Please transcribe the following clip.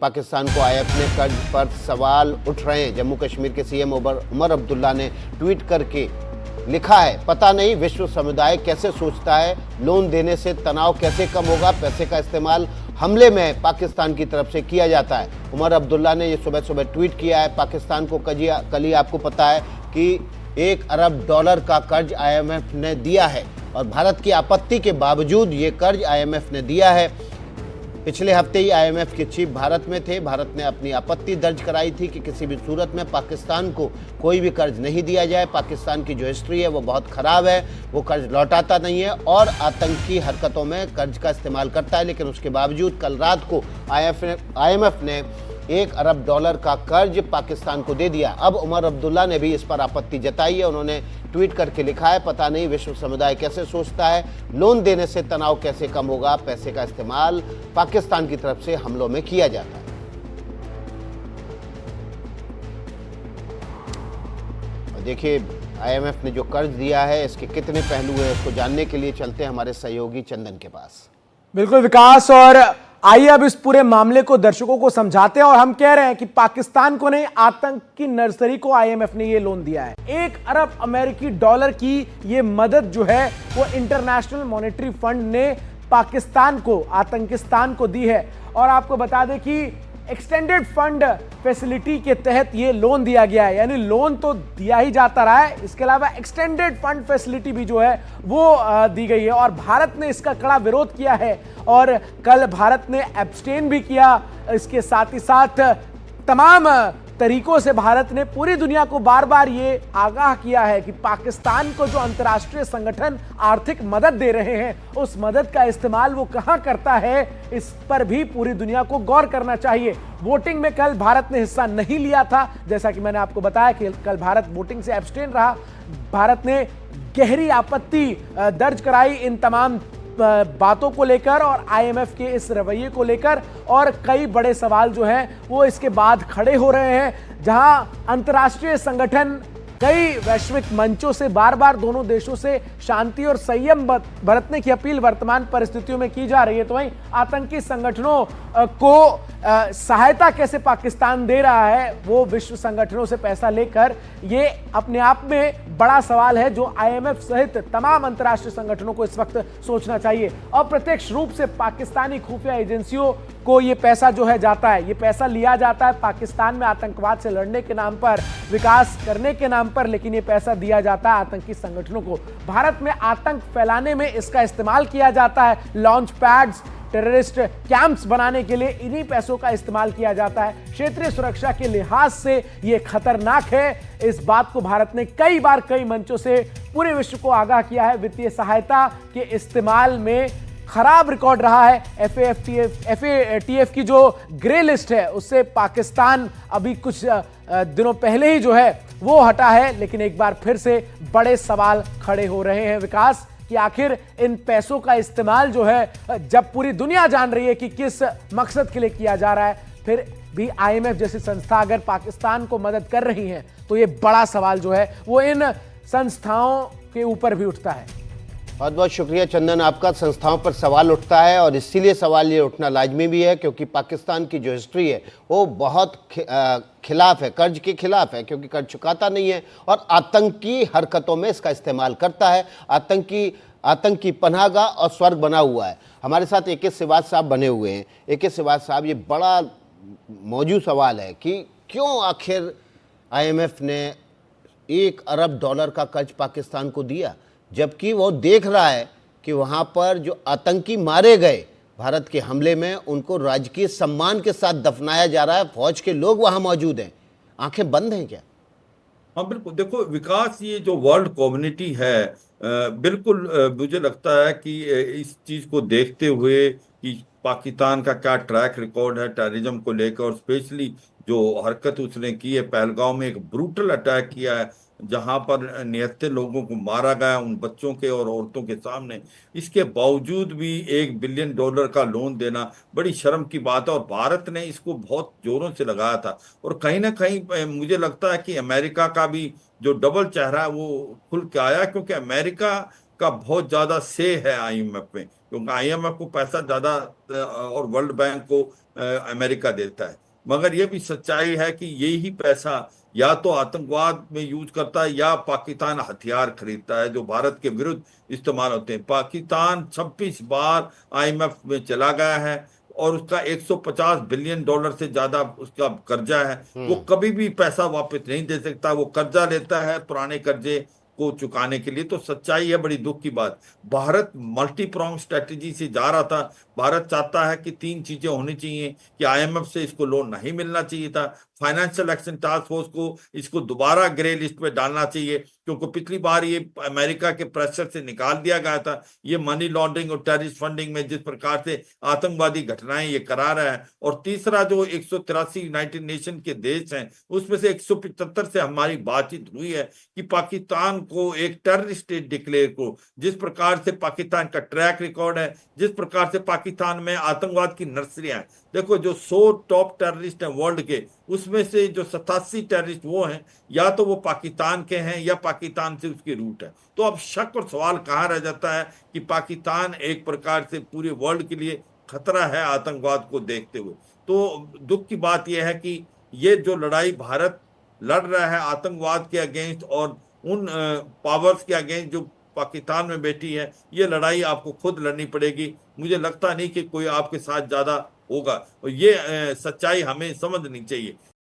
पाकिस्तान को आईएमएफ ने कर्ज पर सवाल उठ रहे हैं। जम्मू कश्मीर के सीएम उमर अब्दुल्ला ने ट्वीट करके लिखा है, पता नहीं विश्व समुदाय कैसे सोचता है, लोन देने से तनाव कैसे कम होगा, पैसे का इस्तेमाल हमले में पाकिस्तान की तरफ से किया जाता है। उमर अब्दुल्ला ने ये सुबह सुबह ट्वीट किया है। पाकिस्तान को कल ही आपको पता है कि $1 अरब का कर्ज आईएमएफ ने दिया है और भारत की आपत्ति के बावजूद ये कर्ज आईएमएफ ने दिया है। पिछले हफ्ते ही आईएमएफ के चीफ भारत में थे। भारत ने अपनी आपत्ति दर्ज कराई थी कि किसी भी सूरत में पाकिस्तान को कोई भी कर्ज नहीं दिया जाए। पाकिस्तान की जो हिस्ट्री है वो बहुत ख़राब है, वो कर्ज लौटाता नहीं है और आतंकी हरकतों में कर्ज का इस्तेमाल करता है। लेकिन उसके बावजूद कल रात को आईएमएफ ने $1 अरब का कर्ज पाकिस्तान को दे दिया। अब उमर अब्दुल्ला ने भी इस पर आपत्ति जताई है। उन्होंने ट्वीट करके लिखा है, पता नहीं विश्व समुदाय कैसे सोचता है, लोन देने से तनाव कैसे कम होगा, पैसे का इस्तेमाल पाकिस्तान की तरफ से हमलों में किया जाता है। और देखिए आईएमएफ ने जो कर्ज दिया है इसके कितने पहलू हैं, इसको जानने के लिए चलते हैं हमारे सहयोगी चंदन के पास। बिल्कुल विकास, और आइए अब इस पूरे मामले को दर्शकों को समझाते हैं। और हम कह रहे हैं कि पाकिस्तान को नहीं, आतंक की नर्सरी को आईएमएफ ने ये लोन दिया है। $1 अरब अमेरिकी डॉलर की ये मदद जो है वो इंटरनेशनल मॉनेटरी फंड ने पाकिस्तान को, आतंकिस्तान को दी है। और आपको बता दें कि एक्सटेंडेड फंड फैसिलिटी के तहत ये लोन दिया गया है, यानी लोन तो दिया ही जाता रहा है, इसके अलावा एक्सटेंडेड फंड फैसिलिटी भी जो है वो दी गई है। और भारत ने इसका कड़ा विरोध किया है और कल भारत ने एब्सटेन भी किया। इसके साथ ही साथ तमाम तरीकों से भारत ने पूरी दुनिया को बार बार ये आगाह किया है कि पाकिस्तान को जो अंतर्राष्ट्रीय संगठन आर्थिक मदद दे रहे हैं उस मदद का इस्तेमाल वो कहां करता है, इस पर भी पूरी दुनिया को गौर करना चाहिए। वोटिंग में कल भारत ने हिस्सा नहीं लिया था, जैसा कि मैंने आपको बताया कि कल भारत वोटिंग से एब्सटेन रहा। भारत ने गहरी आपत्ति दर्ज कराई इन तमाम बातों को लेकर और आईएमएफ के इस रवैये को लेकर, और कई बड़े सवाल जो हैं वो इसके बाद खड़े हो रहे हैं। जहां अंतर्राष्ट्रीय संगठन कई वैश्विक मंचों से बार बार दोनों देशों से शांति और संयम बरतने की अपील वर्तमान परिस्थितियों में की जा रही है, तो वहीं आतंकी संगठनों को सहायता कैसे पाकिस्तान दे रहा है, वो विश्व संगठनों से पैसा लेकर, ये अपने आप में बड़ा सवाल है जो आईएमएफ सहित तमाम अंतर्राष्ट्रीय संगठनों को इस वक्त सोचना चाहिए। अप्रत्यक्ष रूप से पाकिस्तानी खुफिया एजेंसियों को ये पैसा जो है जाता है, ये पैसा लिया जाता है पाकिस्तान में आतंकवाद से लड़ने के नाम पर, विकास करने के नाम पर, लेकिन ये पैसा दिया जाता है आतंकी संगठनों को। भारत में आतंक फैलाने में इसका इस्तेमाल किया जाता है। लॉन्च पैड्स, टेररिस्ट कैंप्स बनाने के लिए इन्हीं पैसों का इस्तेमाल किया जाता है। क्षेत्रीय सुरक्षा के लिहाज से यह खतरनाक है। इस बात को भारत ने कई बार कई मंचों से पूरे विश्व को आगाह किया है। वित्तीय सहायता के इस्तेमाल में खराब रिकॉर्ड रहा है। एफएटीएफ की जो ग्रे लिस्ट है उससे पाकिस्तान अभी कुछ दिनों पहले ही जो है वो हटा है, लेकिन एक बार फिर से बड़े सवाल खड़े हो रहे हैं विकास कि आखिर इन पैसों का इस्तेमाल जो है, जब पूरी दुनिया जान रही है कि किस मकसद के लिए किया जा रहा है, फिर भी आईएमएफ जैसी संस्था अगर पाकिस्तान को मदद कर रही है तो ये बड़ा सवाल जो है वो इन संस्थाओं के ऊपर भी उठता है। बहुत बहुत शुक्रिया चंदन आपका। संस्थाओं पर सवाल उठता है और इसीलिए सवाल ये उठना लाजमी भी है क्योंकि पाकिस्तान की जो हिस्ट्री है वो बहुत खिलाफ है, कर्ज के खिलाफ है, क्योंकि कर्ज चुकाता नहीं है और आतंकी हरकतों में इसका इस्तेमाल करता है। आतंकी पनाहगाह और स्वर्ग बना हुआ है। हमारे साथ AK सिवाज साहब बने हुए हैं। AK सिवाज साहब, ये बड़ा मौजूद सवाल है कि क्यों आखिर आईएमएफ ने $1 अरब का कर्ज पाकिस्तान को दिया, जबकि वो देख रहा है कि वहाँ पर जो आतंकी मारे गए भारत के हमले में उनको राजकीय सम्मान के साथ दफनाया जा रहा है, फौज के लोग वहाँ मौजूद हैं। आंखें बंद हैं क्या? हाँ बिल्कुल, देखो विकास, ये जो वर्ल्ड कम्युनिटी है बिल्कुल मुझे लगता है कि इस चीज को देखते हुए कि पाकिस्तान का क्या ट्रैक रिकॉर्ड है टेररिज्म को लेकर, और स्पेशली जो हरकत उसने की है पहलगांव में, एक ब्रूटल अटैक किया है जहां पर निहत्थे लोगों को मारा गया, उन बच्चों के और औरतों के सामने। इसके बावजूद भी $1 बिलियन का लोन देना बड़ी शर्म की बात है और भारत ने इसको बहुत जोरों से लगाया था। और कहीं ना कहीं मुझे लगता है कि अमेरिका का भी जो डबल चेहरा है वो खुल के आया, क्योंकि अमेरिका का बहुत ज्यादा से है आईएमएफ में, क्योंकि आईएमएफ को पैसा ज्यादा और वर्ल्ड बैंक को अमेरिका देता है। मगर ये भी सच्चाई है कि यही पैसा या तो आतंकवाद में यूज करता है या पाकिस्तान हथियार खरीदता है जो भारत के विरुद्ध इस्तेमाल होते हैं। पाकिस्तान 26 बार आईएमएफ में चला गया है और उसका 150 बिलियन डॉलर से ज्यादा उसका कर्जा है। वो कभी भी पैसा वापस नहीं दे सकता, वो कर्जा लेता है पुराने कर्जे को चुकाने के लिए। तो सच्चाई है, बड़ी दुख की बात। भारत मल्टी प्रोंग स्ट्रेटेजी से जा रहा था। भारत चाहता है कि 3 चीजें होनी चाहिए कि आईएमएफ से इसको लोन नहीं मिलना चाहिए था, फाइनेंशियल एक्शन टास्क फोर्स को इसको दोबारा ग्रे लिस्ट पे डालना चाहिए क्योंकि पिछली बार ये अमेरिका के प्रेशर से निकाल दिया गया था। ये मनी लॉन्ड्रिंग और टेररिस्ट फंडिंग में जिस प्रकार से आतंकवादी घटनाएं ये करा रहा है। और तीसरा, जो 183 यूनाइटेड नेशन के देश हैं उसमें से 175 से हमारी बातचीत हुई है कि पाकिस्तान को एक टेररिस्ट स्टेट डिक्लेयर को, जिस प्रकार से पाकिस्तान का ट्रैक रिकॉर्ड है, जिस प्रकार से पाकिस्तान में आतंकवाद की नर्सरियां हैं। देखो, जो 100 टॉप टेररिस्ट हैं वर्ल्ड के, उसमें से जो 87 टेररिस्ट वो हैं या तो वो पाकिस्तान के हैं या पाकिस्तान से उसकी रूट है। तो अब शक और सवाल कहाँ रह जाता है कि पाकिस्तान एक प्रकार से पूरे वर्ल्ड के लिए खतरा है आतंकवाद को देखते हुए। तो दुख की बात यह है कि ये जो लड़ाई भारत लड़ रहा है आतंकवाद के अगेंस्ट और उन पावर्स के अगेंस्ट जो पाकिस्तान में बैठी है, ये लड़ाई आपको खुद लड़नी पड़ेगी। मुझे लगता नहीं कि कोई आपके साथ ज्यादा होगा, और ये सच्चाई हमें समझनी चाहिए।